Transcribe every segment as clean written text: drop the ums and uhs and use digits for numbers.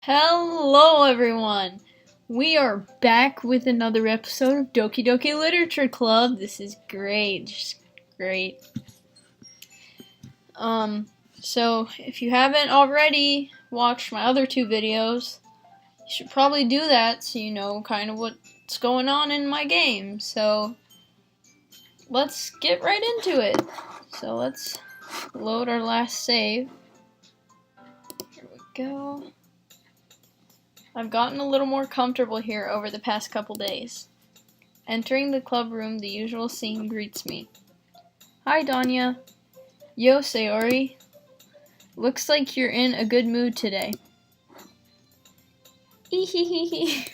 Hello everyone! We are back with another episode of Doki Doki Literature Club. This is great, just great. So if you haven't already watched my other two videos, you should probably do that so you know kind of what's going on in my game. So let's get right into it. So let's load our last save. Here we go. I've gotten a little more comfortable here over the past couple days. Entering the club room, the usual scene greets me. Hi, Danya. Yo, Sayori. Looks like you're in a good mood today. Ehehehe.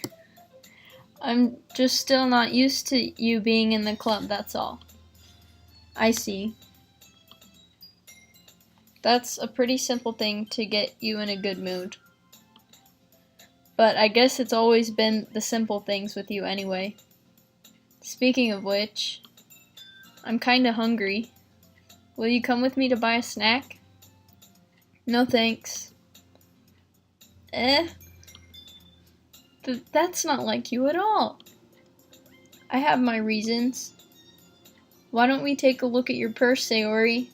I'm just still not used to you being in the club, that's all. I see. That's a pretty simple thing to get you in a good mood. But I guess it's always been the simple things with you anyway. Speaking of which, I'm kinda hungry. Will you come with me to buy a snack? No thanks. That's not like you at all. I have my reasons. Why don't we take a look at your purse, Sayori?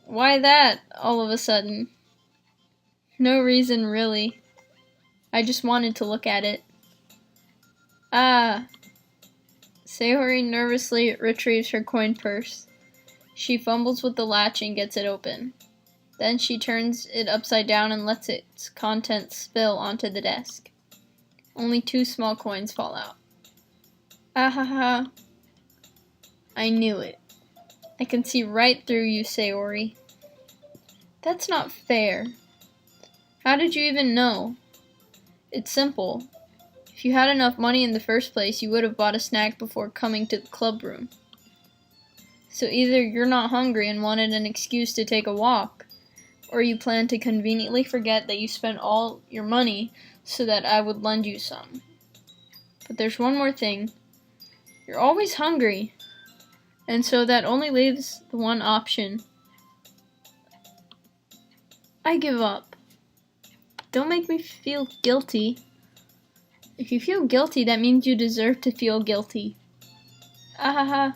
Why that, all of a sudden? No reason, really. I just wanted to look at it. Ah. Sayori nervously retrieves her coin purse. She fumbles with the latch and gets it open. Then she turns it upside down and lets its contents spill onto the desk. Only 2 small coins fall out. Ahaha. I knew it. I can see right through you, Sayori. That's not fair. How did you even know? It's simple. If you had enough money in the first place, you would have bought a snack before coming to the club room. So either you're not hungry and wanted an excuse to take a walk, or you plan to conveniently forget that you spent all your money so that I would lend you some. But there's one more thing. You're always hungry, and so that only leaves the one option. I give up. Don't make me feel guilty. If you feel guilty, that means you deserve to feel guilty. Ahaha.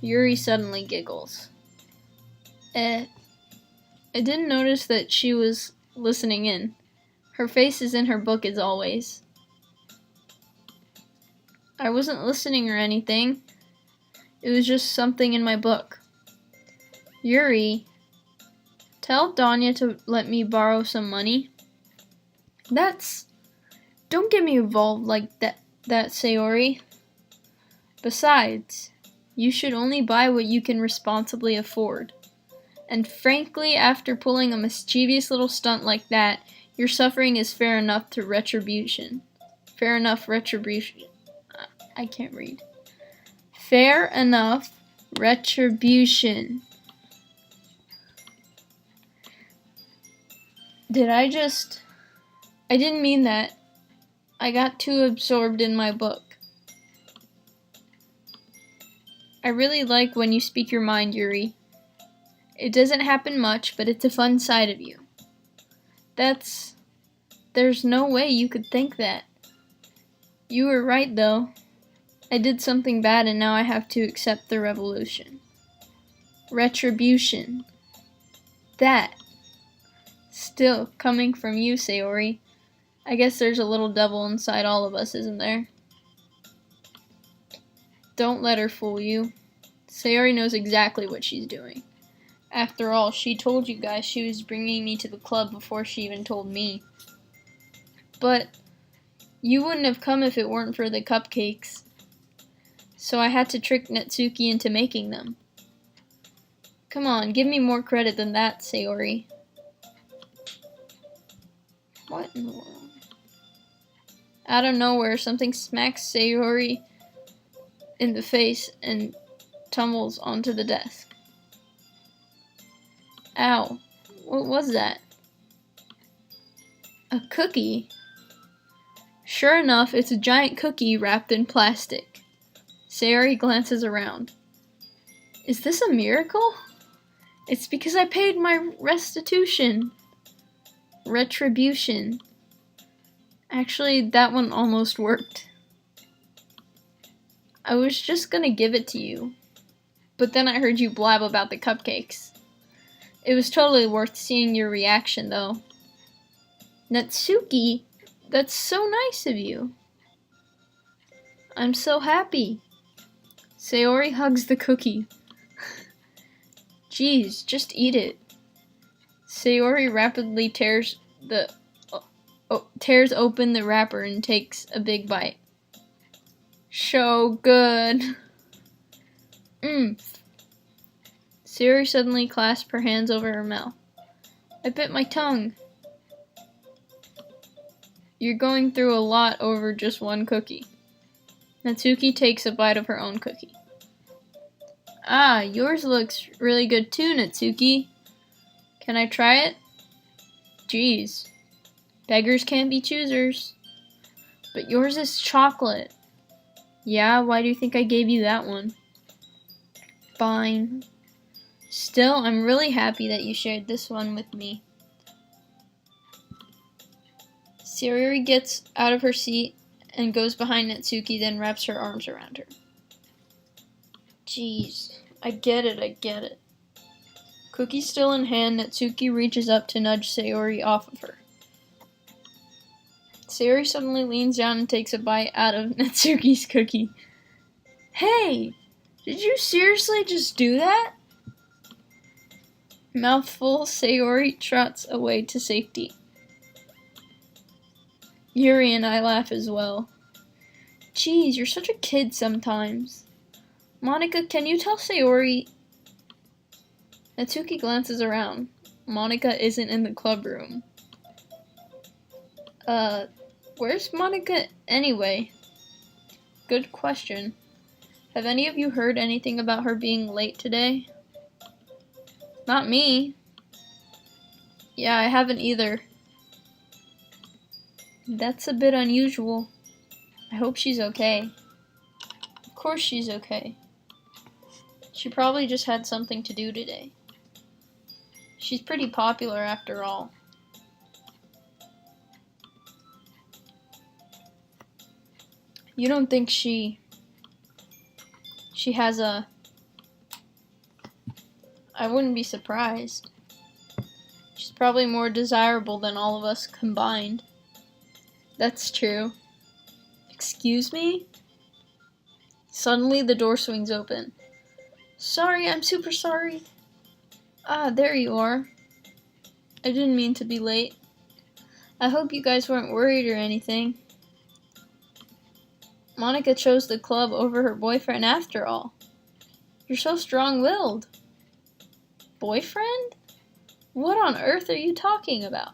Yuri suddenly giggles. I didn't notice that she was listening in. Her face is in her book as always. I wasn't listening or anything. It was just something in my book. Yuri, tell Danya to let me borrow some money. Don't get me involved like that, Sayori. Besides, you should only buy what you can responsibly afford. And frankly, after pulling a mischievous little stunt like that, your suffering is fair enough to retribution. Fair enough retribution. I can't read. Fair enough retribution. I didn't mean that. I got too absorbed in my book. I really like when you speak your mind, Yuri. It doesn't happen much, but it's a fun side of you. There's no way you could think that. You were right, though. I did something bad and now I have to accept the revolution. Retribution. That. Still coming from you, Sayori. I guess there's a little devil inside all of us, isn't there? Don't let her fool you. Sayori knows exactly what she's doing. After all, she told you guys she was bringing me to the club before she even told me. But you wouldn't have come if it weren't for the cupcakes. So I had to trick Netsuki into making them. Come on, give me more credit than that, Sayori. What in the world? Out of nowhere, something smacks Sayori in the face and tumbles onto the desk. Ow. What was that? A cookie? Sure enough, it's a giant cookie wrapped in plastic. Sayori glances around. Is this a miracle? It's because I paid my restitution. Retribution. Actually, that one almost worked. I was just gonna give it to you, but then I heard you blab about the cupcakes. It was totally worth seeing your reaction, though. Natsuki, that's so nice of you. I'm so happy. Sayori hugs the cookie. Geez, just eat it. Sayori rapidly tears open the wrapper and takes a big bite. So good. Sayori suddenly clasped her hands over her mouth. I bit my tongue. You're going through a lot over just one cookie. Natsuki takes a bite of her own cookie. Ah, yours looks really good too, Natsuki. Can I try it? Geez. Beggars can't be choosers. But yours is chocolate. Yeah, why do you think I gave you that one? Fine. Still, I'm really happy that you shared this one with me. Sayori gets out of her seat and goes behind Natsuki, then wraps her arms around her. Jeez, I get it. Cookie still in hand, Natsuki reaches up to nudge Sayori off of her. Sayori suddenly leans down and takes a bite out of Natsuki's cookie. Hey! Did you seriously just do that? Mouthful, Sayori trots away to safety. Yuri and I laugh as well. Geez, you're such a kid sometimes. Monika, can you tell Sayori... Natsuki glances around. Monika isn't in the club room. Where's Monika anyway? Good question. Have any of you heard anything about her being late today? Not me. Yeah, I haven't either. That's a bit unusual. I hope she's okay. Of course she's okay. She probably just had something to do today. She's pretty popular after all. You don't think she has a... I wouldn't be surprised. She's probably more desirable than all of us combined. That's true. Excuse me? Suddenly the door swings open. Sorry, I'm super sorry. Ah, there you are. I didn't mean to be late. I hope you guys weren't worried or anything. Monika chose the club over her boyfriend after all. You're so strong-willed. Boyfriend? What on earth are you talking about?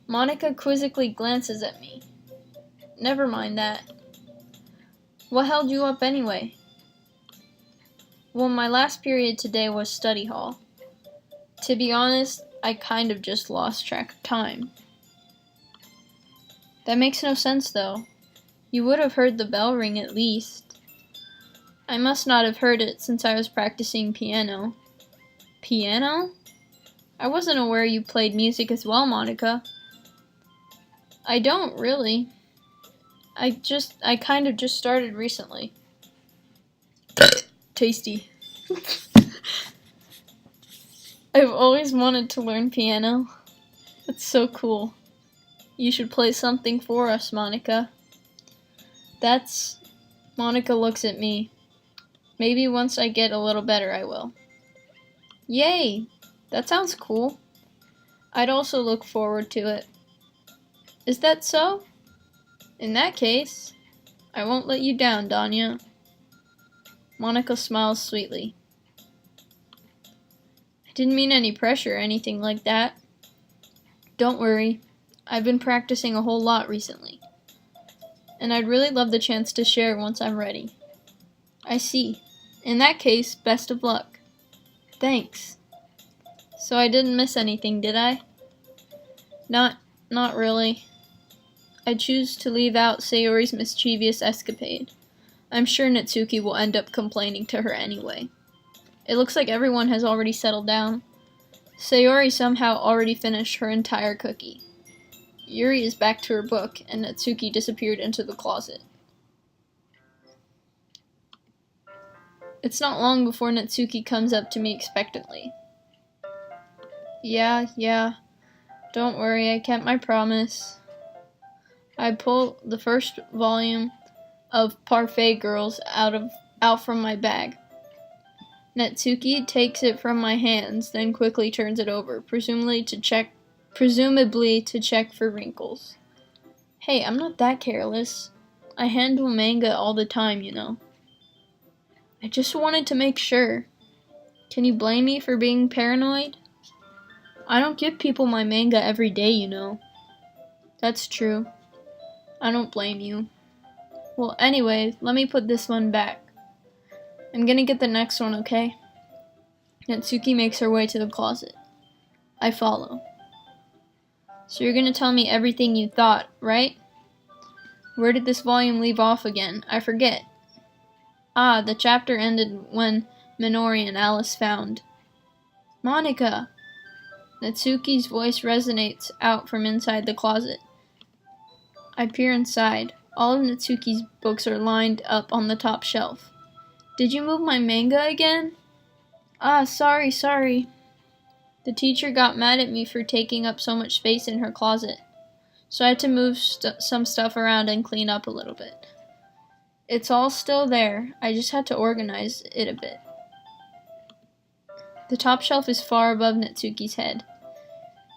Monika quizzically glances at me. Never mind that. What held you up anyway? Well, my last period today was study hall. To be honest, I kind of just lost track of time. That makes no sense, though. You would have heard the bell ring at least. I must not have heard it since I was practicing piano. Piano? I wasn't aware you played music as well, Monika. I don't, really. I kind of just started recently. Tasty. I've always wanted to learn piano. It's so cool. You should play something for us, Monika. Monika looks at me. Maybe once I get a little better, I will. Yay! That sounds cool. I'd also look forward to it. Is that so? In that case, I won't let you down, Danya. Monika smiles sweetly. I didn't mean any pressure or anything like that. Don't worry, I've been practicing a whole lot recently. And I'd really love the chance to share once I'm ready. I see. In that case, best of luck. Thanks. So I didn't miss anything, did I? Not really. I choose to leave out Sayori's mischievous escapade. I'm sure Natsuki will end up complaining to her anyway. It looks like everyone has already settled down. Sayori somehow already finished her entire cookie. Yuri is back to her book, and Natsuki disappeared into the closet. It's not long before Natsuki comes up to me expectantly. Yeah. Don't worry, I kept my promise. I pull the first volume of Parfait Girls out from my bag. Natsuki takes it from my hands, then quickly turns it over, presumably to check for wrinkles. Hey, I'm not that careless. I handle manga all the time, you know. I just wanted to make sure. Can you blame me for being paranoid? I don't give people my manga every day, you know. That's true. I don't blame you. Well, anyway, let me put this one back. I'm gonna get the next one, okay? Natsuki makes her way to the closet. I follow. So you're gonna tell me everything you thought, right? Where did this volume leave off again? I forget. The chapter ended when Minori and Alice found Monica! Natsuki's voice resonates out from inside the closet. I peer inside. All of Natsuki's books are lined up on the top shelf. Did you move my manga again? Sorry. The teacher got mad at me for taking up so much space in her closet, so I had to move some stuff around and clean up a little bit. It's all still there, I just had to organize it a bit. The top shelf is far above Natsuki's head.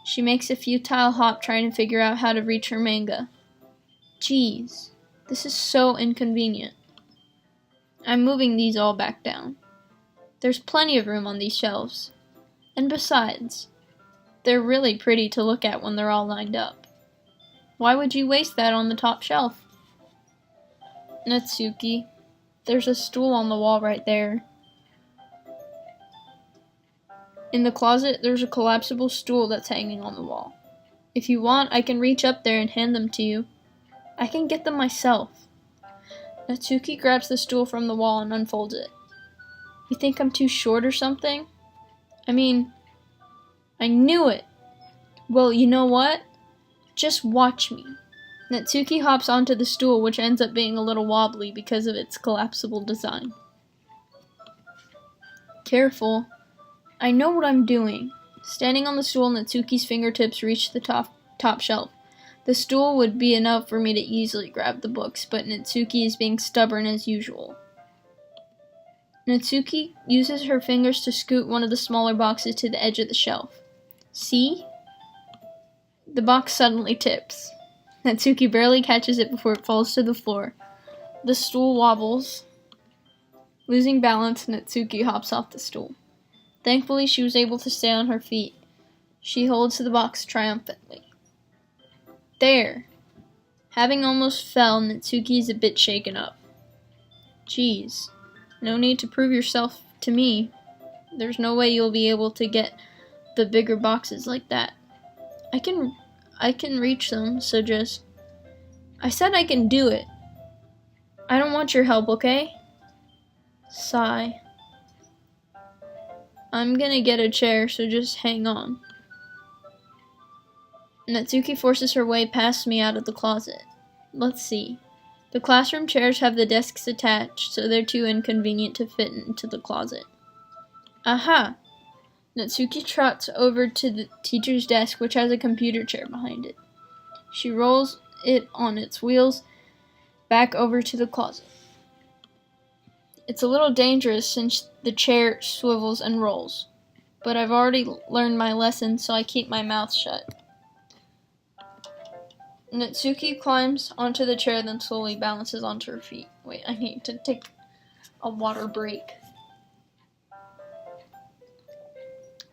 She makes a futile hop trying to figure out how to reach her manga. Jeez, this is so inconvenient. I'm moving these all back down. There's plenty of room on these shelves. And besides, they're really pretty to look at when they're all lined up. Why would you waste that on the top shelf? Natsuki, there's a stool on the wall right there. In the closet, there's a collapsible stool that's hanging on the wall. If you want, I can reach up there and hand them to you. I can get them myself. Natsuki grabs the stool from the wall and unfolds it. You think I'm too short or something? I mean, I knew it. Well, you know what? Just watch me. Natsuki hops onto the stool, which ends up being a little wobbly because of its collapsible design. Careful. I know what I'm doing. Standing on the stool, Natsuki's fingertips reach the top shelf. The stool would be enough for me to easily grab the books, but Natsuki is being stubborn as usual. Natsuki uses her fingers to scoot one of the smaller boxes to the edge of the shelf. See? The box suddenly tips. Natsuki barely catches it before it falls to the floor. The stool wobbles. Losing balance, Natsuki hops off the stool. Thankfully, she was able to stay on her feet. She holds the box triumphantly. There! Having almost fell, Natsuki is a bit shaken up. Geez, no need to prove yourself to me. There's no way you'll be able to get the bigger boxes like that. I can reach them, so just... I said I can do it. I don't want your help, okay? Sigh. I'm gonna get a chair, so just hang on. Natsuki forces her way past me out of the closet. Let's see. The classroom chairs have the desks attached, so they're too inconvenient to fit into the closet. Aha! Natsuki trots over to the teacher's desk, which has a computer chair behind it. She rolls it on its wheels back over to the closet. It's a little dangerous since the chair swivels and rolls, but I've already learned my lesson, so I keep my mouth shut. Natsuki climbs onto the chair, then slowly balances onto her feet. Wait, I need to take a water break.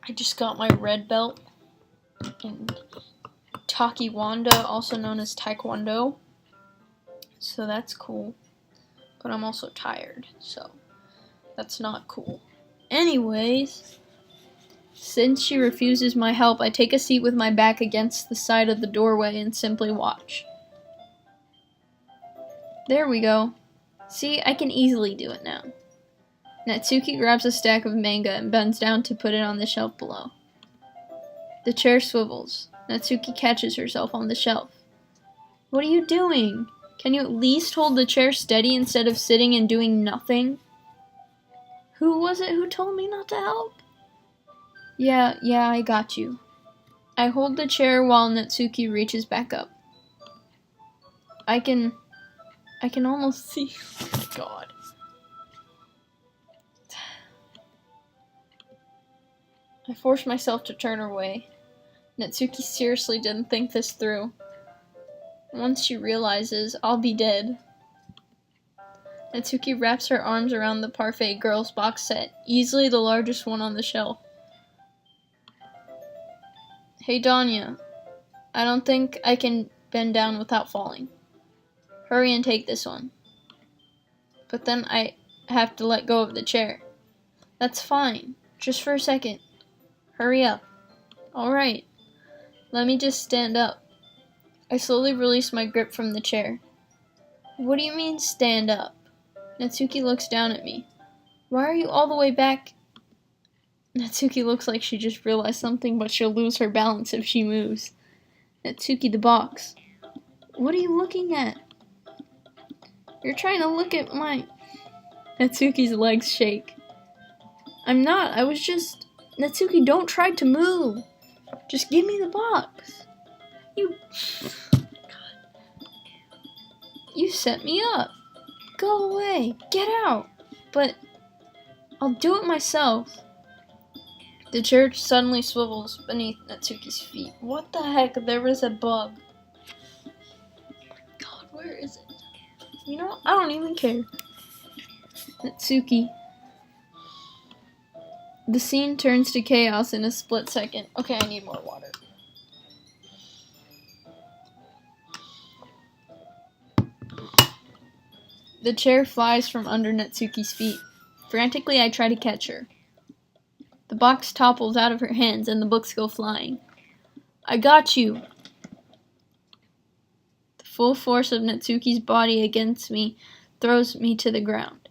I just got my red belt in Taekwondo, also known as Taekwondo. So that's cool. But I'm also tired, so that's not cool. Anyways, since she refuses my help, I take a seat with my back against the side of the doorway and simply watch. There we go. See, I can easily do it now. Natsuki grabs a stack of manga and bends down to put it on the shelf below. The chair swivels. Natsuki catches herself on the shelf. What are you doing? Can you at least hold the chair steady instead of sitting and doing nothing? Who was it who told me not to help? Yeah, I got you. I hold the chair while Natsuki reaches back up. I can almost see. Oh my god. I force myself to turn away. Natsuki seriously didn't think this through. Once she realizes, I'll be dead. Natsuki wraps her arms around the Parfait Girls box set, easily the largest one on the shelf. Hey Danya, I don't think I can bend down without falling. Hurry and take this one. But then I have to let go of the chair. That's fine, just for a second. Hurry up. Alright, let me just stand up. I slowly release my grip from the chair. What do you mean, stand up? Natsuki looks down at me. Why are you all the way back? Natsuki looks like she just realized something, but she'll lose her balance if she moves. Natsuki, the box. What are you looking at? You're trying to look at my... Natsuki's legs shake. I'm not, I was just... Natsuki, don't try to move. Just give me the box. You set me up. Go away. Get out. But I'll do it myself. The chair suddenly swivels beneath Natsuki's feet. What the heck? There was a bug. God, where is it? You know, I don't even care. Natsuki. The scene turns to chaos in a split second. Okay, I need more water. The chair flies from under Natsuki's feet. Frantically, I try to catch her. The box topples out of her hands and the books go flying. I got you! The full force of Natsuki's body against me throws me to the ground.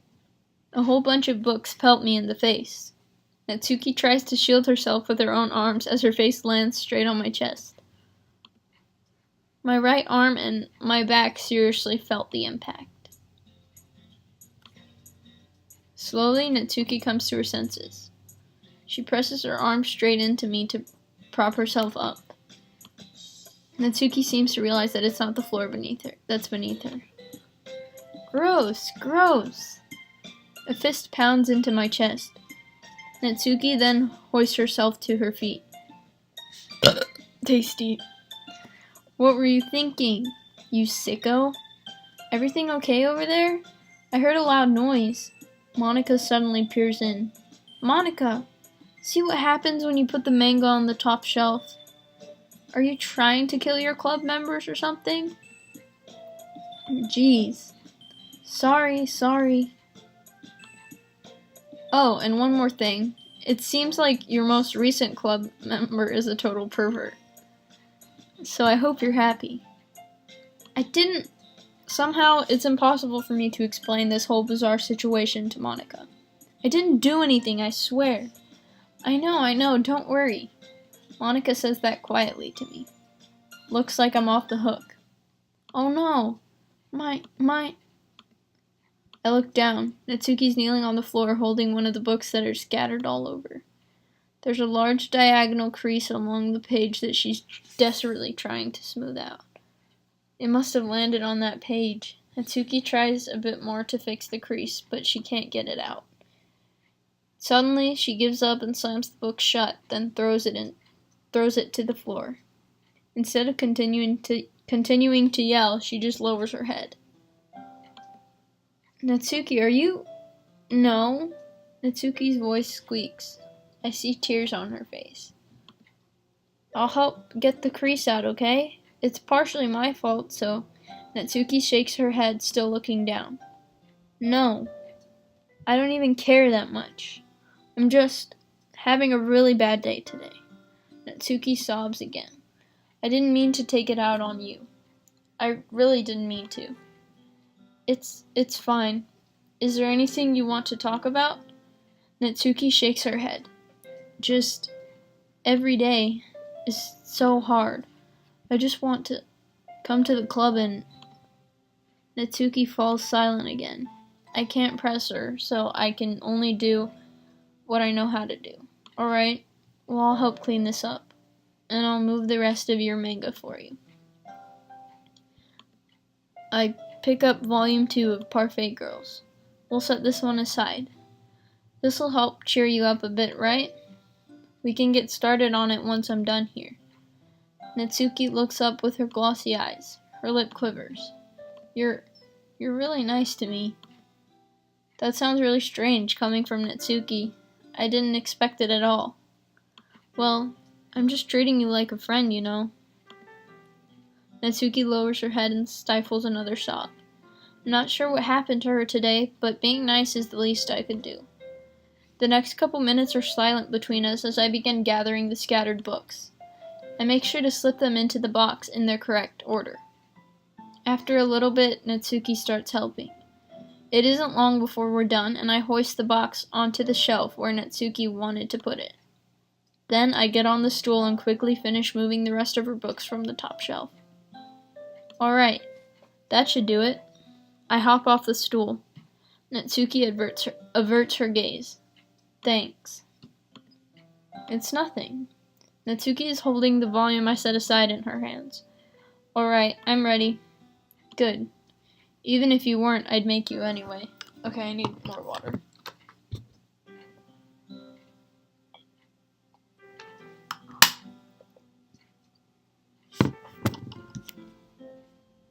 A whole bunch of books pelt me in the face. Natsuki tries to shield herself with her own arms as her face lands straight on my chest. My right arm and my back seriously felt the impact. Slowly, Natsuki comes to her senses. She presses her arm straight into me to prop herself up. Natsuki seems to realize that it's not the floor that's beneath her. Gross, gross! A fist pounds into my chest. Natsuki then hoists herself to her feet. Tasty. What were you thinking, you sicko? Everything okay over there? I heard a loud noise. Monica suddenly peers in. Monica! See what happens when you put the manga on the top shelf? Are you trying to kill your club members or something? Jeez. Sorry. Oh, and one more thing. It seems like your most recent club member is a total pervert. So I hope you're happy. Somehow, it's impossible for me to explain this whole bizarre situation to Monica. I didn't do anything, I swear. I know, don't worry. Monica says that quietly to me. Looks like I'm off the hook. Oh no! My... I look down. Natsuki's kneeling on the floor holding one of the books that are scattered all over. There's a large diagonal crease along the page that she's desperately trying to smooth out. It must have landed on that page. Natsuki tries a bit more to fix the crease, but she can't get it out. Suddenly, she gives up and slams the book shut, then throws it to the floor. Instead of continuing to yell, she just lowers her head. Natsuki, are you... No. Natsuki's voice squeaks. I see tears on her face. I'll help get the crease out, okay? It's partially my fault, so... Natsuki shakes her head, still looking down. No. I don't even care that much. I'm just having a really bad day today. Natsuki sobs again. I didn't mean to take it out on you. I really didn't mean to. It's fine. Is there anything you want to talk about? Natsuki shakes her head. Just every day is so hard. I just want to come to the club and... Natsuki falls silent again. I can't press her, so I can only do what I know how to do. Alright, well, I'll help clean this up, and I'll move the rest of your manga for you. I pick up volume 2 of Parfait Girls. We'll set this one aside. This'll help cheer you up a bit, right? We can get started on it once I'm done here. Natsuki looks up with her glossy eyes. Her lip quivers. You're really nice to me. That sounds really strange coming from Natsuki. I didn't expect it at all. Well, I'm just treating you like a friend, you know. Natsuki lowers her head and stifles another sob. I'm not sure what happened to her today, but being nice is the least I could do. The next couple minutes are silent between us as I begin gathering the scattered books. I make sure to slip them into the box in their correct order. After a little bit, Natsuki starts helping. It isn't long before we're done, and I hoist the box onto the shelf where Natsuki wanted to put it. Then I get on the stool and quickly finish moving the rest of her books from the top shelf. Alright, that should do it. I hop off the stool. Natsuki averts her gaze. Thanks. It's nothing. Natsuki is holding the volume I set aside in her hands. Alright, I'm ready. Good. Even if you weren't, I'd make you anyway. Okay, I need more water.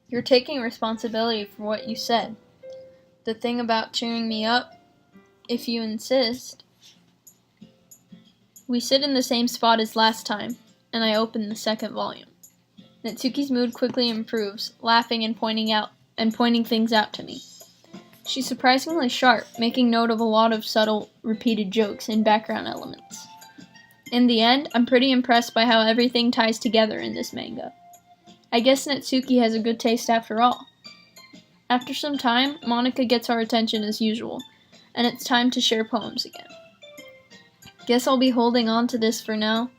You're taking responsibility for what you said. The thing about cheering me up, if you insist. We sit in the same spot as last time, and I open the second volume. Natsuki's mood quickly improves, laughing and pointing things out to me. She's surprisingly sharp, making note of a lot of subtle, repeated jokes and background elements. In the end, I'm pretty impressed by how everything ties together in this manga. I guess Natsuki has a good taste after all. After some time, Monika gets our attention as usual, and it's time to share poems again. Guess I'll be holding on to this for now.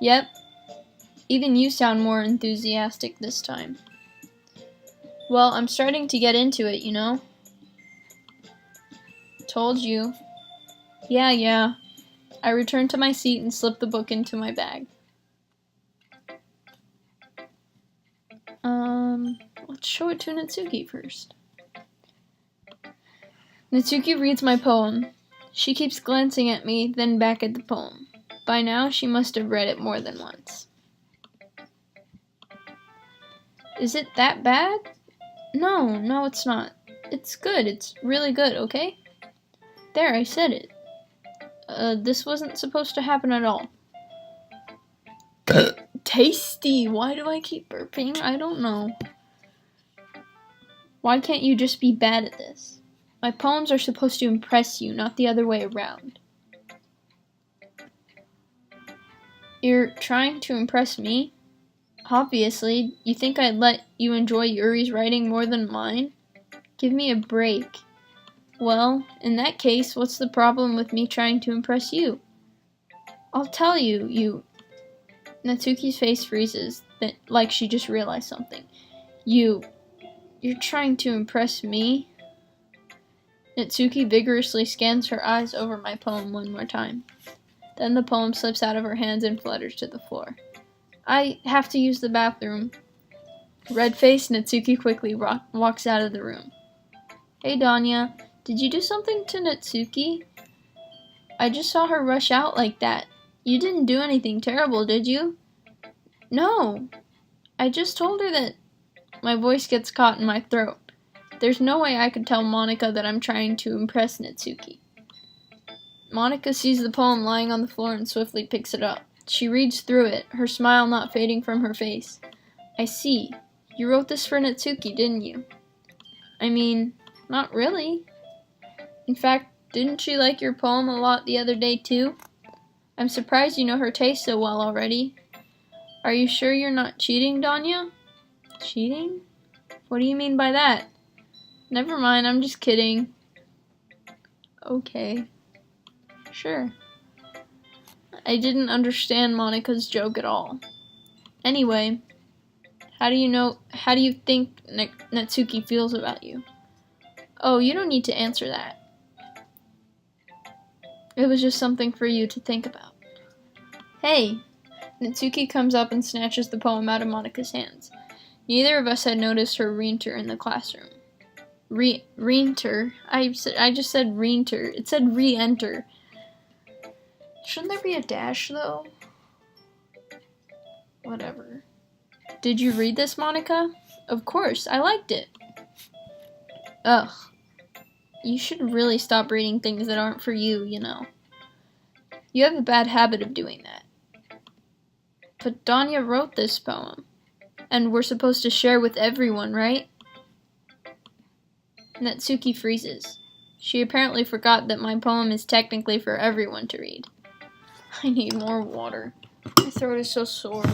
Yep, even you sound more enthusiastic this time. Well, I'm starting to get into it, you know. Told you. Yeah. I return to my seat and slip the book into my bag. Let's show it to Natsuki first. Natsuki reads my poem. She keeps glancing at me, then back at the poem. By now, she must have read it more than once. Is it that bad? No, it's not. It's good. It's really good, okay? There, I said it. This wasn't supposed to happen at all. Tasty! Why do I keep burping? I don't know. Why can't you just be bad at this? My poems are supposed to impress you, not the other way around. You're trying to impress me? Obviously. You think I'd let you enjoy Yuri's writing more than mine? Give me a break. Well, in that case, what's the problem with me trying to impress you? I'll tell you. Natsuki's face freezes, like she just realized something. You're trying to impress me? Natsuki vigorously scans her eyes over my poem one more time. Then the poem slips out of her hands and flutters to the floor. I have to use the bathroom. Red-faced, Natsuki quickly walks out of the room. Hey, Danya, did you do something to Natsuki? I just saw her rush out like that. You didn't do anything terrible, did you? No. I just told her that... My voice gets caught in my throat. There's no way I could tell Monika that I'm trying to impress Natsuki. Monika sees the poem lying on the floor and swiftly picks it up. She reads through it, her smile not fading from her face. I see. You wrote this for Natsuki, didn't you? I mean, not really. In fact, didn't she like your poem a lot the other day too? I'm surprised you know her taste so well already. Are you sure you're not cheating, Danya? Cheating? What do you mean by that? Never mind, I'm just kidding. Okay. Sure. I didn't understand Monika's joke at all. Anyway, how do you think Natsuki feels about you? Oh, you don't need to answer that. It was just something for you to think about. Hey! Natsuki comes up and snatches the poem out of Monika's hands. Neither of us had noticed her re-enter in the classroom. Re-enter? I just said re-enter. It said re-enter. Shouldn't there be a dash, though? Whatever. Did you read this, Monika? Of course, I liked it. Ugh. You should really stop reading things that aren't for you, you know. You have a bad habit of doing that. But Danya wrote this poem, and we're supposed to share with everyone, right? Natsuki freezes. She apparently forgot that my poem is technically for everyone to read. I need more water. My throat is so sore.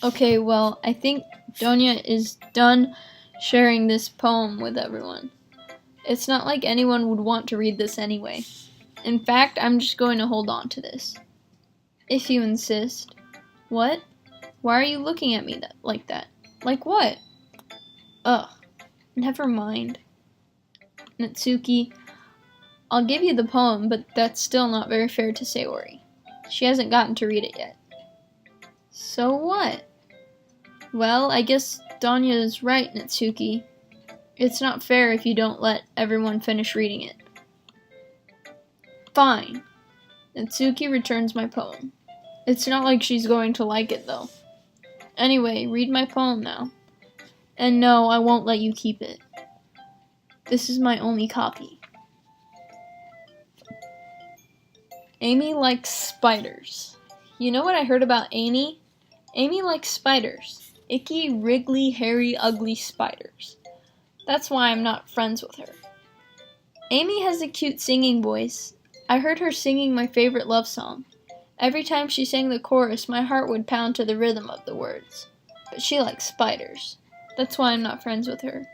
Okay, well, I think Donya is done sharing this poem with everyone. It's not like anyone would want to read this anyway. In fact, I'm just going to hold on to this. If you insist. What? Why are you looking at me like that? Like what? Ugh. Never mind. Natsuki, I'll give you the poem, but that's still not very fair to Sayori. She hasn't gotten to read it yet. So what? Well, I guess Danya is right, Natsuki. It's not fair if you don't let everyone finish reading it. Fine. Natsuki returns my poem. It's not like she's going to like it, though. Anyway, read my poem now. And no, I won't let you keep it. This is my only copy. Amy likes spiders. You know what I heard about Amy? Amy likes spiders. Icky, wriggly, hairy, ugly spiders. That's why I'm not friends with her. Amy has a cute singing voice. I heard her singing my favorite love song. Every time she sang the chorus, my heart would pound to the rhythm of the words. But she likes spiders. That's why I'm not friends with her.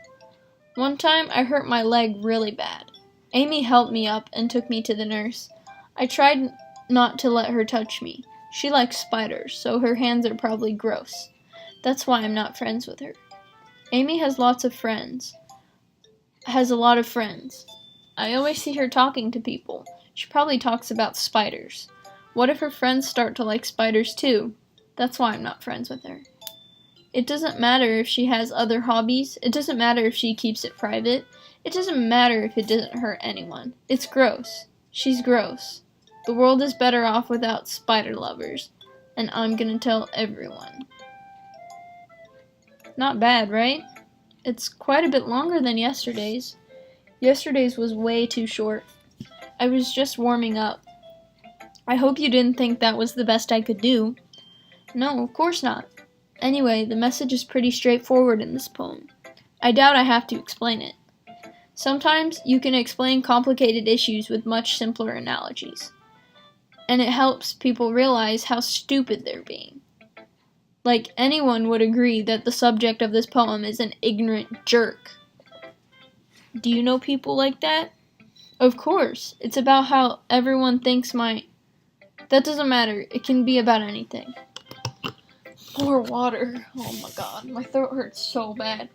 One time, I hurt my leg really bad. Amy helped me up and took me to the nurse. I tried not to let her touch me. She likes spiders, so her hands are probably gross. That's why I'm not friends with her. Amy has a lot of friends. I always see her talking to people. She probably talks about spiders. What if her friends start to like spiders too? That's why I'm not friends with her. It doesn't matter if she has other hobbies. It doesn't matter if she keeps it private. It doesn't matter if it doesn't hurt anyone. It's gross. She's gross. The world is better off without spider lovers. And I'm gonna tell everyone. Not bad, right? It's quite a bit longer than yesterday's. Yesterday's was way too short. I was just warming up. I hope you didn't think that was the best I could do. No, of course not. Anyway, the message is pretty straightforward in this poem. I doubt I have to explain it. Sometimes you can explain complicated issues with much simpler analogies. And it helps people realize how stupid they're being. Like, anyone would agree that the subject of this poem is an ignorant jerk. Do you know people like that? Of course. It's about how everyone thinks That doesn't matter. It can be about anything. More water. Oh my god. My throat hurts so bad.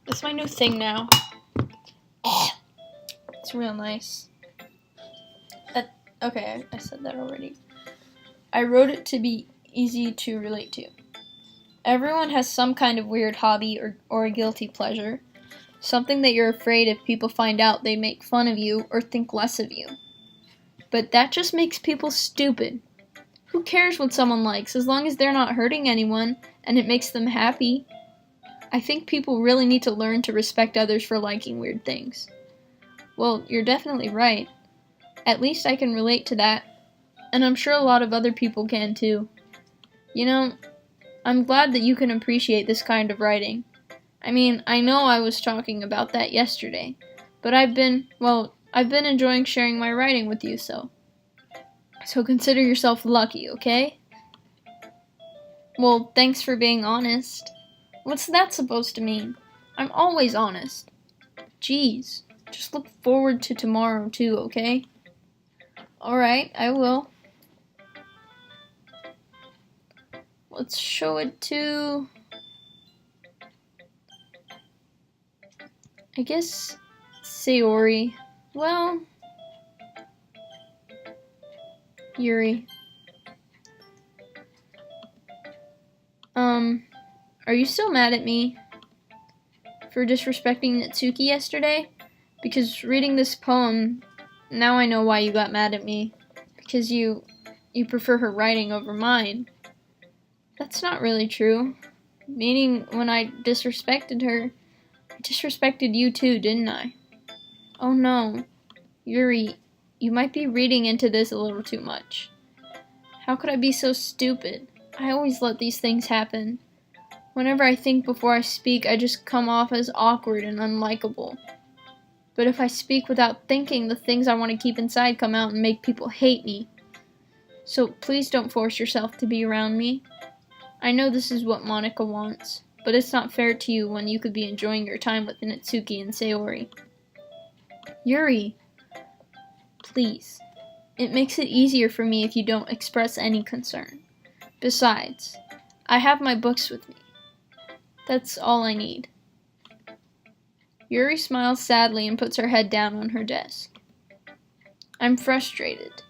That's my new thing now. It's real nice. Okay, I said that already. I wrote it to be easy to relate to. Everyone has some kind of weird hobby or a guilty pleasure. Something that you're afraid if people find out they make fun of you or think less of you. But that just makes people stupid. Who cares what someone likes as long as they're not hurting anyone and it makes them happy? I think people really need to learn to respect others for liking weird things. Well, you're definitely right. At least I can relate to that. And I'm sure a lot of other people can too. You know, I'm glad that you can appreciate this kind of writing. I mean, I know I was talking about that yesterday, but I've been enjoying sharing my writing with you, so. So consider yourself lucky, okay? Well, thanks for being honest. What's that supposed to mean? I'm always honest. Jeez, just look forward to tomorrow too, okay? Alright, I will. Let's show it to... I guess... Sayori. Well... Yuri. Are you still mad at me for disrespecting Natsuki yesterday? Because reading this poem, now I know why you got mad at me. Because you prefer her writing over mine. That's not really true. Meaning, when I disrespected her, I disrespected you too, didn't I? Oh no. Yuri, you might be reading into this a little too much. How could I be so stupid? I always let these things happen. Whenever I think before I speak, I just come off as awkward and unlikable. But if I speak without thinking, the things I want to keep inside come out and make people hate me. So please don't force yourself to be around me. I know this is what Monica wants, but it's not fair to you when you could be enjoying your time with Natsuki and Sayori. Yuri, please. It makes it easier for me if you don't express any concern. Besides, I have my books with me. That's all I need. Yuri smiles sadly and puts her head down on her desk. I'm frustrated.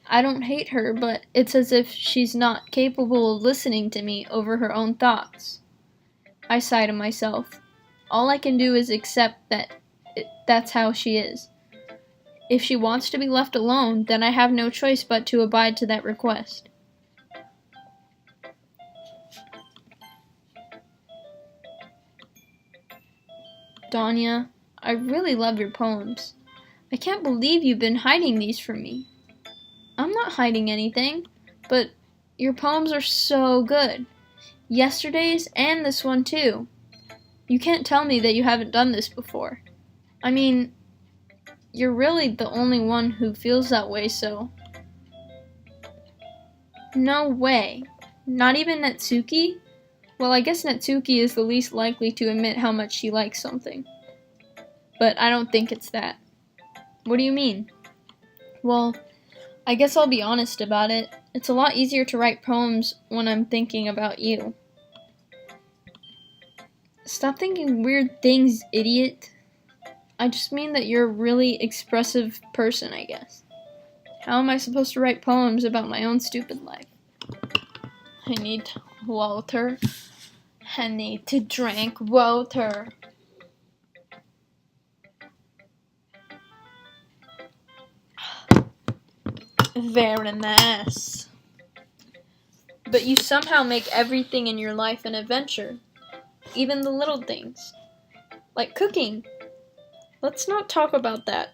I don't hate her, but it's as if she's not capable of listening to me over her own thoughts. I sigh to myself. All I can do is accept that that's how she is. If she wants to be left alone, then I have no choice but to abide to that request. Danya, I really love your poems. I can't believe you've been hiding these from me. I'm not hiding anything, but your poems are so good. Yesterday's and this one too. You can't tell me that you haven't done this before. I mean, you're really the only one who feels that way, so... No way. Not even Natsuki? Well, I guess Natsuki is the least likely to admit how much she likes something. But I don't think it's that. What do you mean? Well, I guess I'll be honest about it. It's a lot easier to write poems when I'm thinking about you. Stop thinking weird things, idiot. I just mean that you're a really expressive person, I guess. How am I supposed to write poems about my own stupid life? I need water. I need to drink water. Very nice. But you somehow make everything in your life an adventure. Even the little things. Like cooking. Let's not talk about that.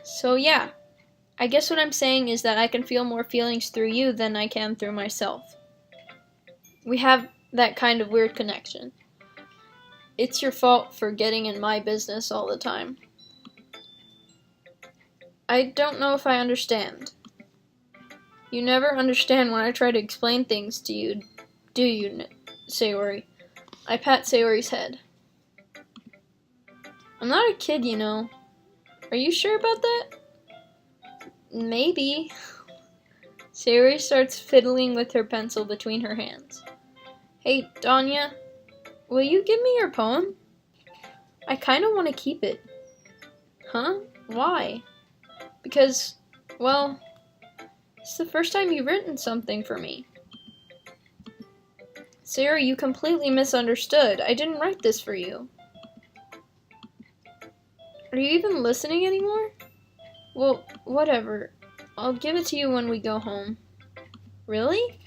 So yeah. I guess what I'm saying is that I can feel more feelings through you than I can through myself. We have that kind of weird connection. It's your fault for getting in my business all the time. I don't know if I understand. You never understand when I try to explain things to you, do you, Sayori? I pat Sayori's head. I'm not a kid, you know. Are you sure about that? Maybe. Sayori starts fiddling with her pencil between her hands. Hey, Danya, will you give me your poem? I kinda want to keep it. Huh? Why? Because, well, it's the first time you've written something for me. Sayori, you completely misunderstood. I didn't write this for you. Are you even listening anymore? Well, whatever. I'll give it to you when we go home. Really?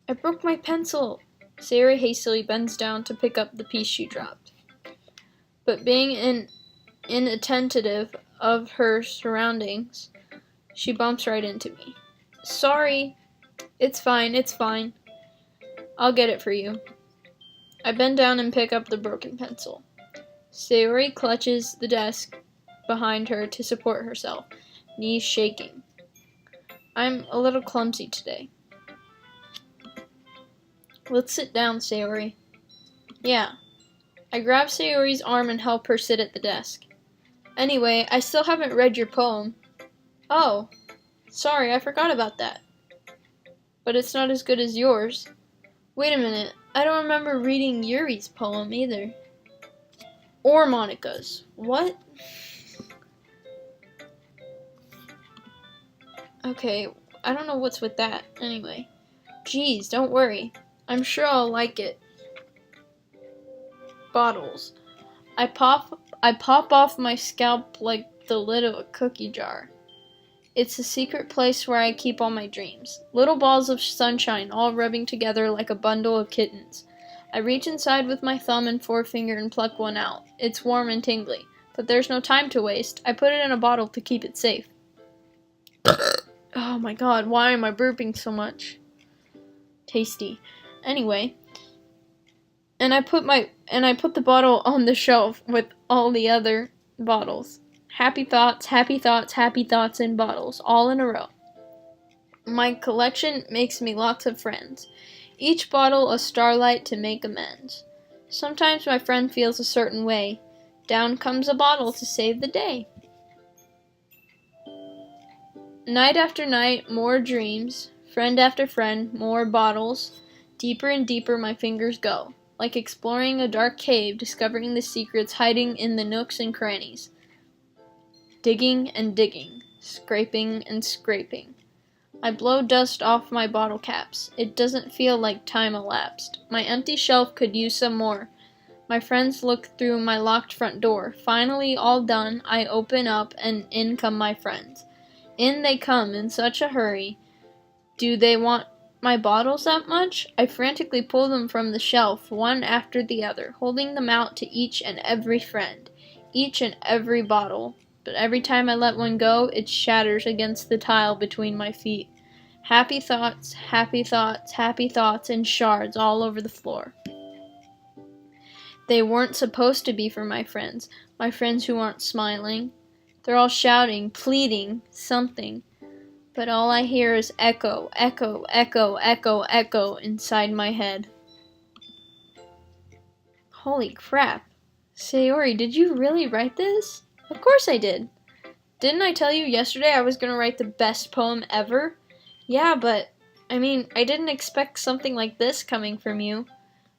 I broke my pencil. Sayori hastily bends down to pick up the piece she dropped. But being inattentive of her surroundings, she bumps right into me. Sorry. It's fine, it's fine. I'll get it for you. I bend down and pick up the broken pencil. Sayori clutches the desk behind her to support herself, knees shaking. I'm a little clumsy today. Let's sit down, Sayori. Yeah. I grab Sayori's arm and help her sit at the desk. Anyway, I still haven't read your poem. Oh, sorry, I forgot about that. But it's not as good as yours. Wait a minute, I don't remember reading Yuri's poem either. Or Monica's. What? Okay, I don't know what's with that. Anyway. Geez, don't worry. I'm sure I'll like it. Bottles. I pop off my scalp like the lid of a cookie jar. It's a secret place where I keep all my dreams. Little balls of sunshine all rubbing together like a bundle of kittens. I reach inside with my thumb and forefinger and pluck one out. It's warm and tingly, but there's no time to waste. I put it in a bottle to keep it safe. Oh my god, why am I burping so much? Tasty. Anyway, and I put the bottle on the shelf with all the other bottles. Happy thoughts, happy thoughts, happy thoughts in bottles, all in a row. My collection makes me lots of friends. Each bottle a starlight to make amends. Sometimes my friend feels a certain way. Down comes a bottle to save the day. Night after night, more dreams. Friend after friend, more bottles. Deeper and deeper my fingers go. Like exploring a dark cave, discovering the secrets hiding in the nooks and crannies. Digging and digging, scraping and scraping. I blow dust off my bottle caps. It doesn't feel like time elapsed. My empty shelf could use some more. My friends look through my locked front door. Finally, all done, I open up and in come my friends. In they come in such a hurry. Do they want my bottles that much? I frantically pull them from the shelf, one after the other, holding them out to each and every friend, each and every bottle. But every time I let one go, it shatters against the tile between my feet. Happy thoughts, happy thoughts, happy thoughts in shards all over the floor. They weren't supposed to be for my friends who aren't smiling. They're all shouting, pleading, something. But all I hear is echo, echo, echo, echo, echo inside my head. Holy crap. Sayori, did you really write this? Of course I did. Didn't I tell you yesterday I was going to write the best poem ever? Yeah, but, I didn't expect something like this coming from you.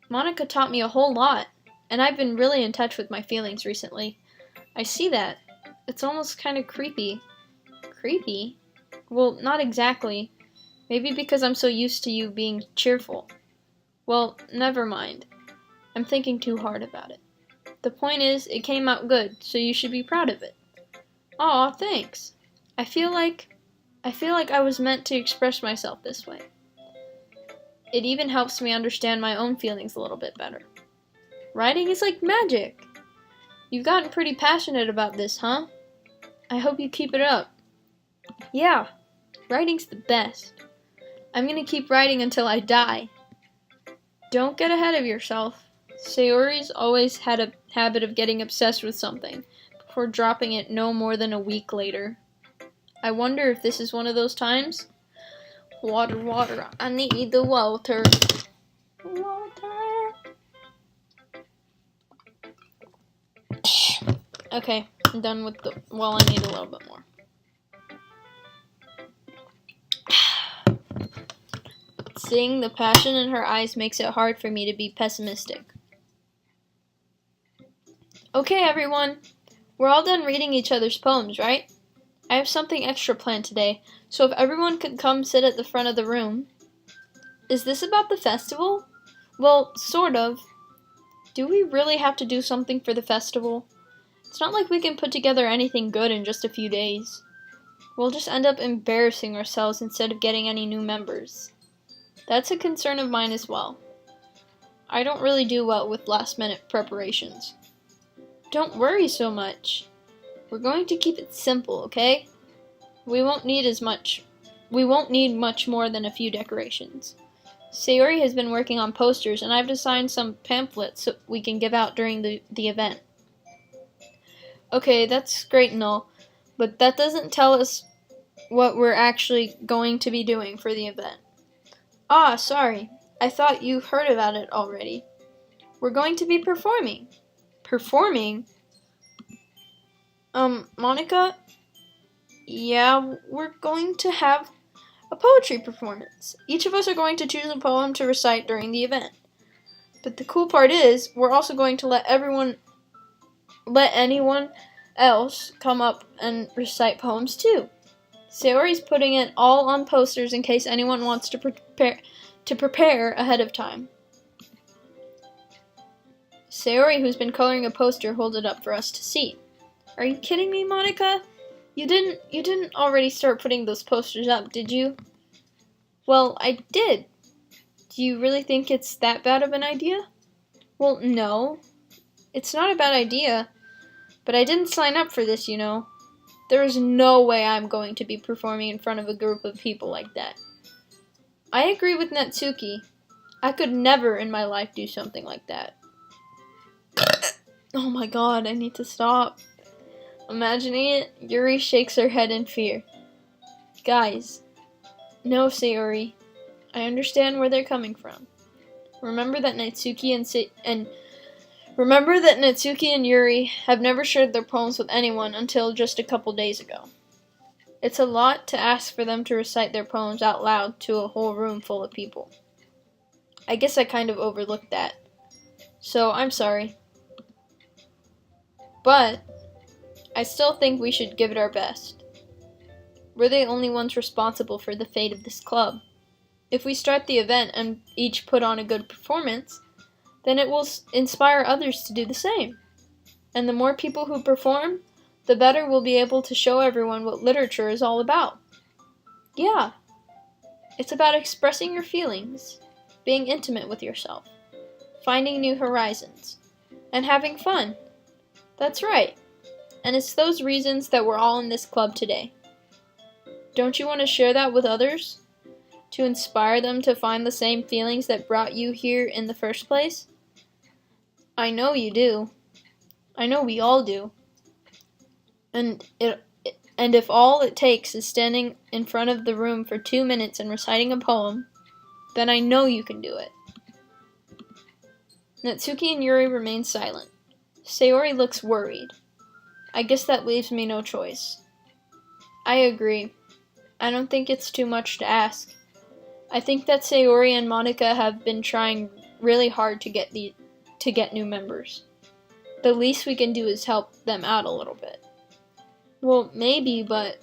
Monica taught me a whole lot, and I've been really in touch with my feelings recently. I see that. It's almost kind of creepy. Creepy? Well, not exactly. Maybe because I'm so used to you being cheerful. Well, never mind. I'm thinking too hard about it. The point is, it came out good, so you should be proud of it. Aw, thanks. I feel like I was meant to express myself this way. It even helps me understand my own feelings a little bit better. Writing is like magic. You've gotten pretty passionate about this, huh? I hope you keep it up. Yeah, writing's the best. I'm gonna keep writing until I die. Don't get ahead of yourself. Sayori's always had a habit of getting obsessed with something before dropping it no more than a week later. I wonder if this is one of those times? Water, water, I need the water. Water. Okay, I'm done with I need a little bit more. Seeing the passion in her eyes makes it hard for me to be pessimistic. Okay, everyone. We're all done reading each other's poems, right? I have something extra planned today, so if everyone could come sit at the front of the room. Is this about the festival? Well, sort of. Do we really have to do something for the festival? It's not like we can put together anything good in just a few days. We'll just end up embarrassing ourselves instead of getting any new members. That's a concern of mine as well. I don't really do well with last-minute preparations. Don't worry so much. We're going to keep it simple, okay? We won't need much more than a few decorations. Sayori has been working on posters, and I've designed some pamphlets so we can give out during the event. Okay, that's great and all, but that doesn't tell us what we're actually going to be doing for the event. Ah, sorry. I thought you heard about it already. We're going to be performing. Performing? Monica? Yeah, we're going to have a poetry performance. Each of us are going to choose a poem to recite during the event. But the cool part is, we're also going to let anyone else come up and recite poems too. Sayori's putting it all on posters in case anyone wants to prepare ahead of time. Sayori, who's been coloring a poster, holds it up for us to see. Are you kidding me, Monica? You didn't already start putting those posters up, did you? Well, I did. Do you really think it's that bad of an idea? Well, no. It's not a bad idea. But I didn't sign up for this, you know. There is no way I'm going to be performing in front of a group of people like that. I agree with Natsuki. I could never in my life do something like that. Oh my god, I need to stop. Imagining it, Yuri shakes her head in fear. Guys, no, Sayori. I understand where they're coming from. Remember that Natsuki and Yuri have never shared their poems with anyone until just a couple days ago. It's a lot to ask for them to recite their poems out loud to a whole room full of people. I guess I kind of overlooked that. So, I'm sorry. But I still think we should give it our best. We're the only ones responsible for the fate of this club. If we start the event and each put on a good performance, then it will inspire others to do the same. And the more people who perform, the better we'll be able to show everyone what literature is all about. Yeah, it's about expressing your feelings, being intimate with yourself, finding new horizons, and having fun. That's right. And it's those reasons that we're all in this club today. Don't you want to share that with others? To inspire them to find the same feelings that brought you here in the first place? I know you do. I know we all do. And if all it takes is standing in front of the room for 2 minutes and reciting a poem, then I know you can do it. Natsuki and Yuri remain silent. Sayori looks worried. I guess that leaves me no choice. I agree. I don't think it's too much to ask. I think that Sayori and Monica have been trying really hard to get new members. The least we can do is help them out a little bit. Well, maybe, but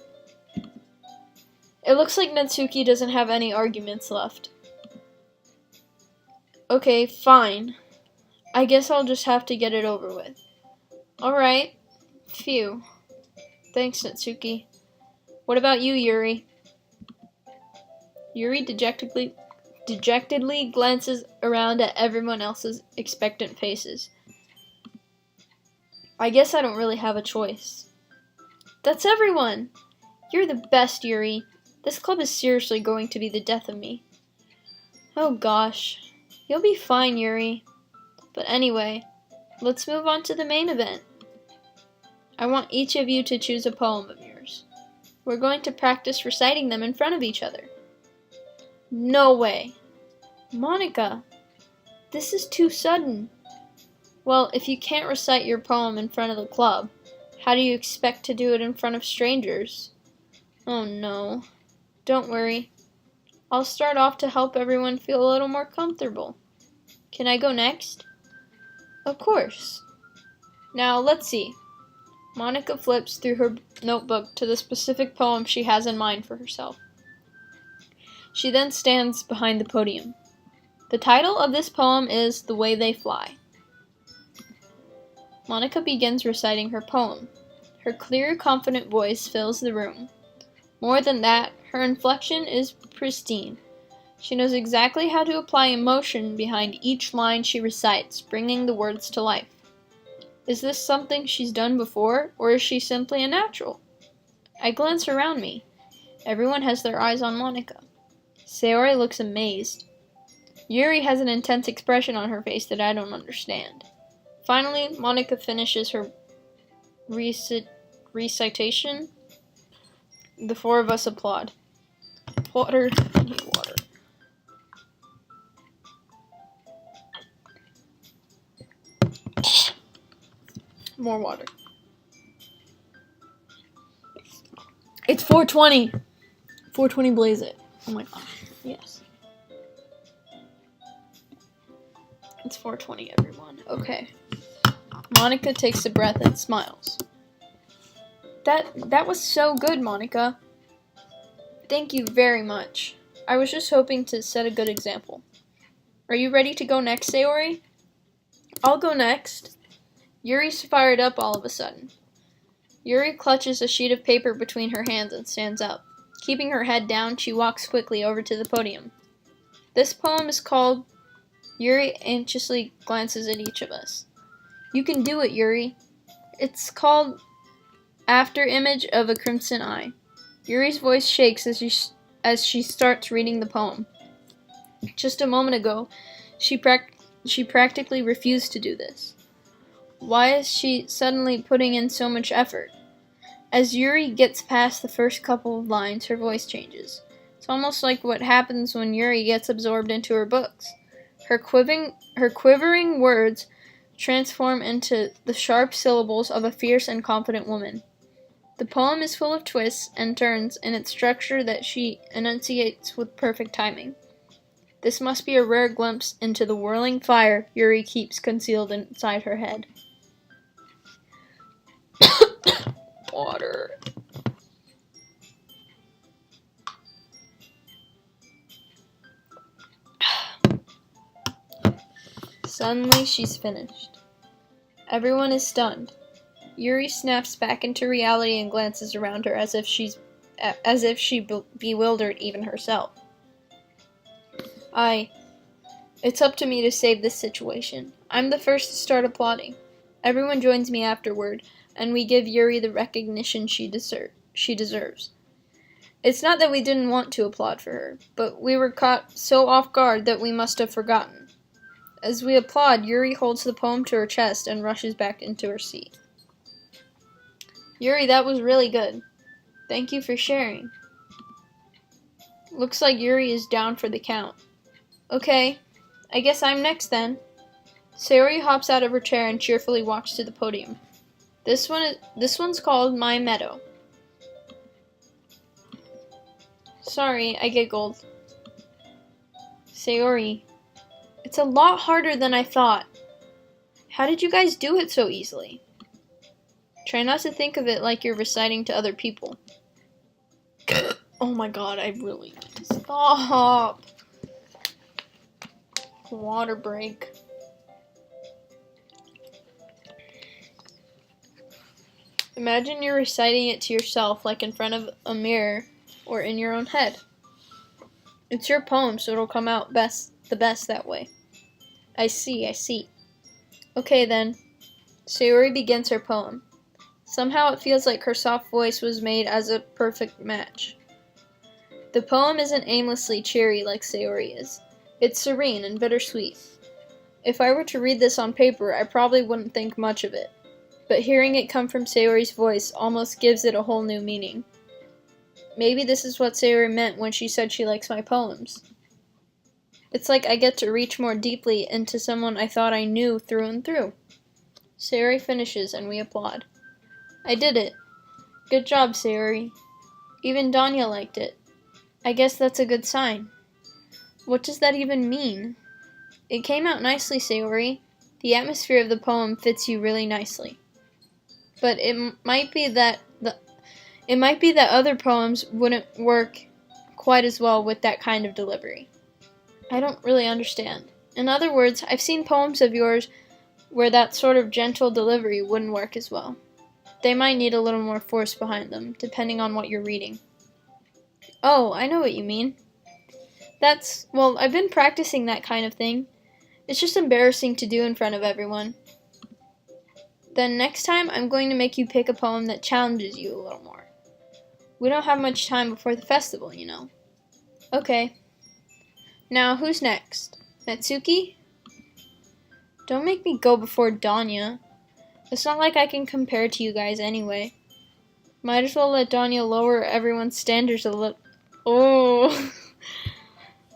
it looks like Natsuki doesn't have any arguments left. Okay, fine. I guess I'll just have to get it over with. Alright. Phew. Thanks, Natsuki. What about you, Yuri? Yuri dejectedly glances around at everyone else's expectant faces. I guess I don't really have a choice. That's everyone! You're the best, Yuri. This club is seriously going to be the death of me. Oh gosh. You'll be fine, Yuri. But anyway, let's move on to the main event. I want each of you to choose a poem of yours. We're going to practice reciting them in front of each other. No way. Monica, this is too sudden. Well, if you can't recite your poem in front of the club, how do you expect to do it in front of strangers? Oh no. Don't worry. I'll start off to help everyone feel a little more comfortable. Can I go next? Of course. Now, let's see. Monica flips through her notebook to the specific poem she has in mind for herself. She then stands behind the podium. The title of this poem is The Way They Fly. Monica begins reciting her poem. Her clear, confident voice fills the room. More than that, her inflection is pristine. She knows exactly how to apply emotion behind each line she recites, bringing the words to life. Is this something she's done before, or is she simply a natural? I glance around me. Everyone has their eyes on Monica. Sayori looks amazed. Yuri has an intense expression on her face that I don't understand. Finally, Monica finishes her recitation. The four of us applaud. Water. I need water. More water. It's 420. 420 blaze it. Oh my gosh. Yes. It's 420, everyone. Okay. Monica takes a breath and smiles. That was so good, Monica. Thank you very much. I was just hoping to set a good example. Are you ready to go next, Sayori? I'll go next. Yuri's fired up all of a sudden. Yuri clutches a sheet of paper between her hands and stands up. Keeping her head down, she walks quickly over to the podium. This poem is called... Yuri anxiously glances at each of us. You can do it, Yuri. It's called After Image of a Crimson Eye. Yuri's voice shakes as she starts reading the poem. Just a moment ago, she practically refused to do this. Why is she suddenly putting in so much effort? As Yuri gets past the first couple of lines, her voice changes. It's almost like what happens when Yuri gets absorbed into her books. Her quivering words transform into the sharp syllables of a fierce and confident woman. The poem is full of twists and turns in its structure that she enunciates with perfect timing. This must be a rare glimpse into the whirling fire Yuri keeps concealed inside her head. Water. Suddenly, she's finished. Everyone is stunned. Yuri snaps back into reality and glances around her as if she bewildered even herself. It's up to me to save this situation. I'm the first to start applauding. Everyone joins me afterward, and we give Yuri the recognition she deserves. It's not that we didn't want to applaud for her, but we were caught so off guard that we must have forgotten. As we applaud, Yuri holds the poem to her chest and rushes back into her seat. Yuri, that was really good. Thank you for sharing. Looks like Yuri is down for the count. Okay, I guess I'm next then. Sayori hops out of her chair and cheerfully walks to the podium. This one's called My Meadow. Sorry, I giggled. Sayori, it's a lot harder than I thought. How did you guys do it so easily? Try not to think of it like you're reciting to other people. Oh my god, I really need to stop. Water break. Imagine you're reciting it to yourself like in front of a mirror or in your own head. It's your poem, so it'll come out the best that way. I see. Okay then. Sayori begins her poem. Somehow it feels like her soft voice was made as a perfect match. The poem isn't aimlessly cheery like Sayori is. It's serene and bittersweet. If I were to read this on paper, I probably wouldn't think much of it. But hearing it come from Sayori's voice almost gives it a whole new meaning. Maybe this is what Sayori meant when she said she likes my poems. It's like I get to reach more deeply into someone I thought I knew through and through. Sayori finishes and we applaud. I did it. Good job, Sayori. Even Danya liked it. I guess that's a good sign. What does that even mean? It came out nicely, Sayori. The atmosphere of the poem fits you really nicely. But it might be that other poems wouldn't work quite as well with that kind of delivery. I don't really understand. In other words, I've seen poems of yours where that sort of gentle delivery wouldn't work as well. They might need a little more force behind them, depending on what you're reading. Oh, I know what you mean. I've been practicing that kind of thing. It's just embarrassing to do in front of everyone. Then next time, I'm going to make you pick a poem that challenges you a little more. We don't have much time before the festival, you know. Okay. Now, who's next? Natsuki? Don't make me go before Danya. It's not like I can compare to you guys anyway. Might as well let Danya lower everyone's standards a little. Oh.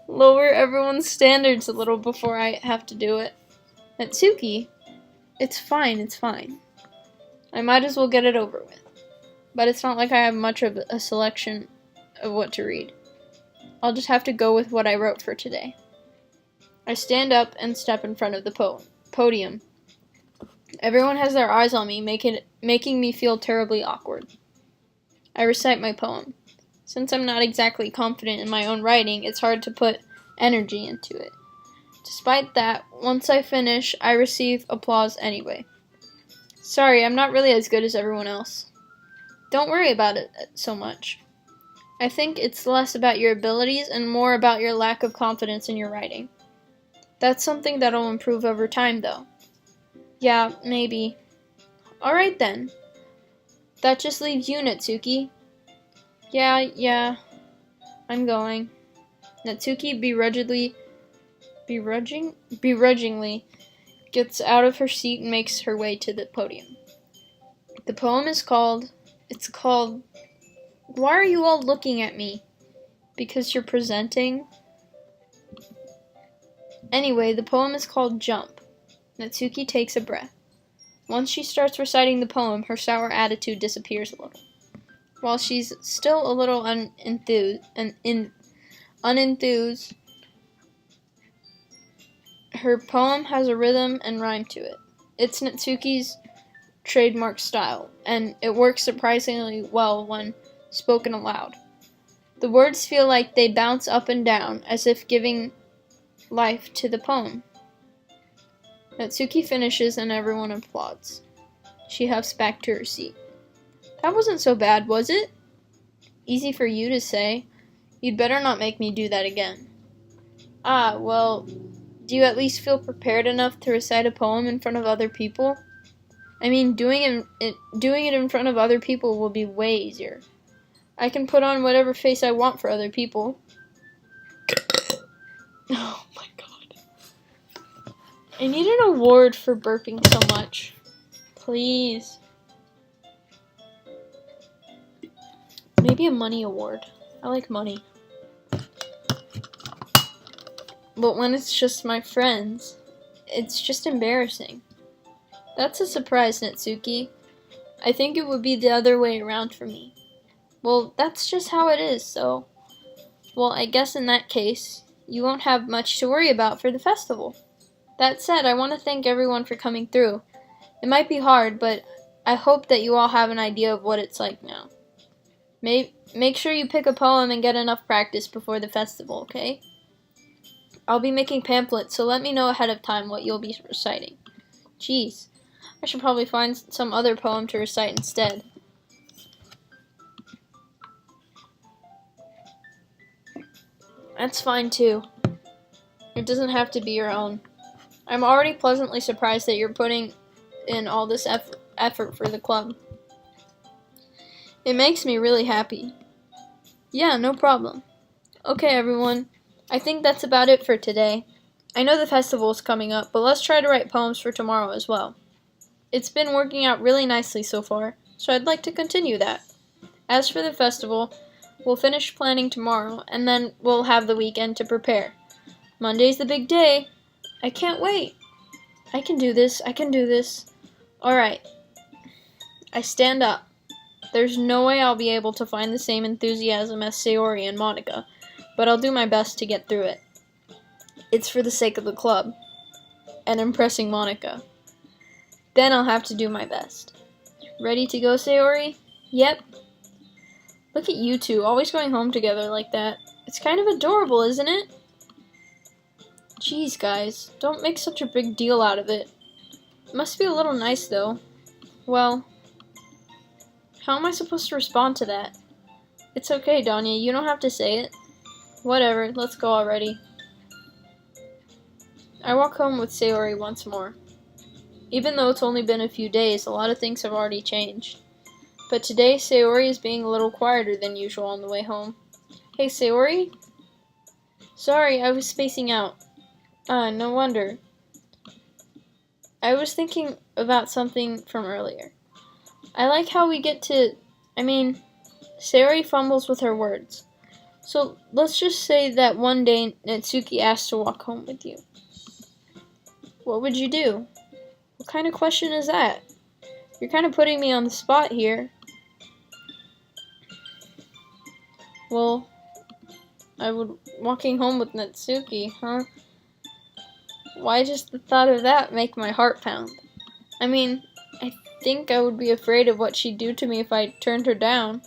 Lower everyone's standards a little before I have to do it. Natsuki, it's fine, it's fine. I might as well get it over with. But it's not like I have much of a selection of what to read. I'll just have to go with what I wrote for today. I stand up and step in front of the podium. Everyone has their eyes on me, making me feel terribly awkward. I recite my poem. Since I'm not exactly confident in my own writing, it's hard to put energy into it. Despite that, once I finish, I receive applause anyway. Sorry, I'm not really as good as everyone else. Don't worry about it so much. I think it's less about your abilities and more about your lack of confidence in your writing. That's something that'll improve over time, though. Yeah, maybe. Alright then. That just leaves you, Natsuki. Yeah, I'm going. Natsuki begrudgingly gets out of her seat and makes her way to the podium. The poem is called, why are you all looking at me? Because you're presenting? Anyway, the poem is called Jump. Natsuki takes a breath. Once she starts reciting the poem, her sour attitude disappears a little. While she's still a little unenthused, her poem has a rhythm and rhyme to it. It's Natsuki's trademark style, and it works surprisingly well when spoken aloud. The words feel like they bounce up and down, as if giving life to the poem. Natsuki finishes and everyone applauds. She huffs back to her seat. That wasn't so bad, was it? Easy for you to say. You'd better not make me do that again. Well, do you at least feel prepared enough to recite a poem in front of other people? I mean, doing it in front of other people will be way easier. I can put on whatever face I want for other people. Oh my god. I need an award for burping so much. Please. Maybe a money award. I like money. But when it's just my friends, it's just embarrassing. That's a surprise, Natsuki. I think it would be the other way around for me. Well, that's just how it is, so... Well, I guess in that case, you won't have much to worry about for the festival. That said, I want to thank everyone for coming through. It might be hard, but I hope that you all have an idea of what it's like now. Make sure you pick a poem and get enough practice before the festival, okay? I'll be making pamphlets, so let me know ahead of time what you'll be reciting. Jeez, I should probably find some other poem to recite instead. That's fine too. It doesn't have to be your own. I'm already pleasantly surprised that you're putting in all this effort for the club. It makes me really happy. Yeah, no problem. Okay, everyone. I think that's about it for today. I know the festival is coming up, but let's try to write poems for tomorrow as well. It's been working out really nicely so far, so I'd like to continue that. As for the festival, we'll finish planning tomorrow, and then we'll have the weekend to prepare. Monday's the big day. I can't wait. I can do this. Alright. I stand up. There's no way I'll be able to find the same enthusiasm as Sayori and Monica, but I'll do my best to get through it. It's for the sake of the club, and impressing Monica. Then I'll have to do my best. Ready to go, Sayori? Yep. Look at you two, always going home together like that. It's kind of adorable, isn't it? Jeez, guys, don't make such a big deal out of it. It must be a little nice, though. Well, how am I supposed to respond to that? It's okay, Danya, you don't have to say it. Whatever, let's go already. I walk home with Sayori once more. Even though it's only been a few days, a lot of things have already changed. But today, Sayori is being a little quieter than usual on the way home. Hey, Sayori? Sorry, I was spacing out. No wonder. I was thinking about something from earlier. I like how we get to, Sayori fumbles with her words. So let's just say that one day Natsuki asked to walk home with you. What would you do? What kind of question is that? You're kind of putting me on the spot here. Well, I would walking home with Natsuki, huh? Why just the thought of that make my heart pound? I think I would be afraid of what she'd do to me if I turned her down.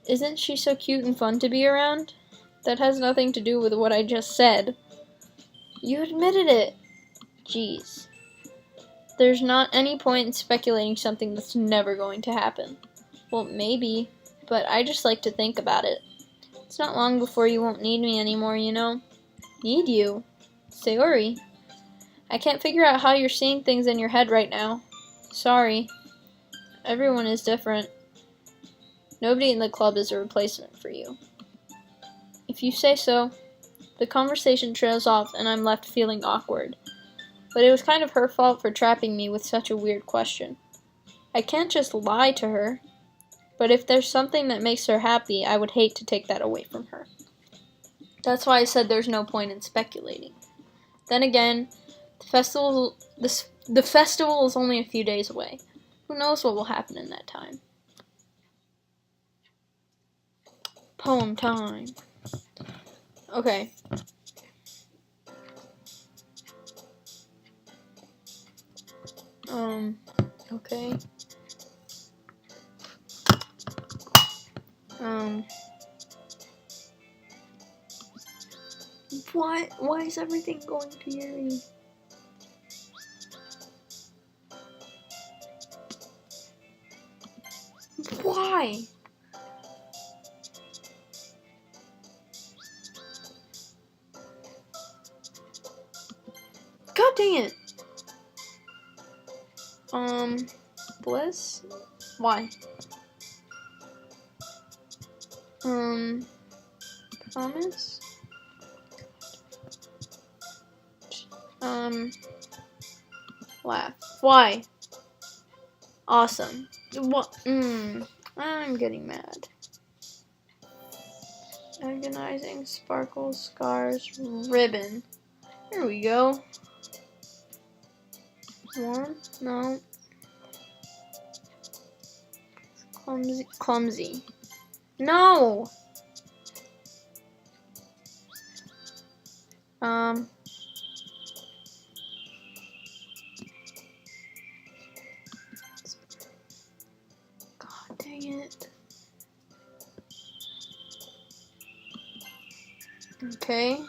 Isn't she so cute and fun to be around? That has nothing to do with what I just said. You admitted it. Jeez. There's not any point in speculating something that's never going to happen. Well, maybe, but I just like to think about it. It's not long before you won't need me anymore, you know? Need you? Sayori. I can't figure out how you're seeing things in your head right now. Sorry. Everyone is different. Nobody in the club is a replacement for you. If you say so. The conversation trails off and I'm left feeling awkward. But it was kind of her fault for trapping me with such a weird question. I can't just lie to her. But if there's something that makes her happy, I would hate to take that away from her. That's why I said there's no point in speculating. Then again, the festival is only a few days away. Who knows what will happen in that time? Poem time. Okay. Okay. Why is everything going to Yuri? Why? God dang it! Bliss? Why? Promise? Laugh. Why? Awesome. What? I'm getting mad. Agonizing, sparkles, scars, ribbon. Here we go. One? No. Clumsy. No! God dang it. Okay.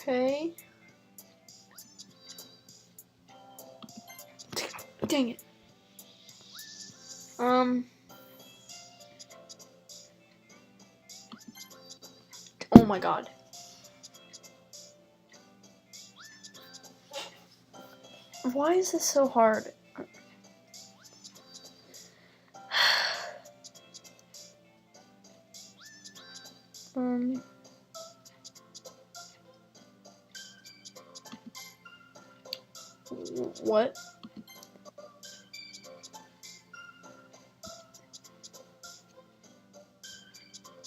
Okay. Dang it. Oh my god. Why is this so hard? What?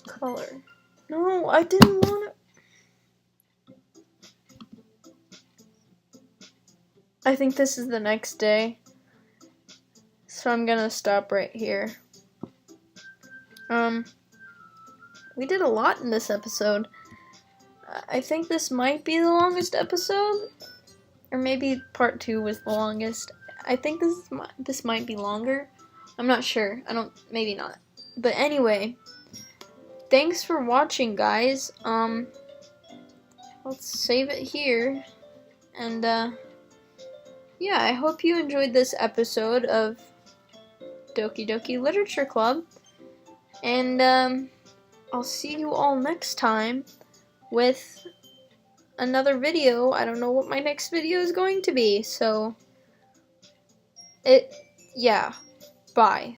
Color. No, I didn't want to. I think this is the next day. So I'm gonna stop right here. We did a lot in this episode. I think this might be the longest episode. Or maybe part 2 was the longest. I think this might be longer. I'm not sure. Maybe not. But anyway, thanks for watching, guys. Let's save it here. And, yeah, I hope you enjoyed this episode of Doki Doki Literature Club. And, I'll see you all next time with another video. I don't know what my next video is going to be, so yeah, bye.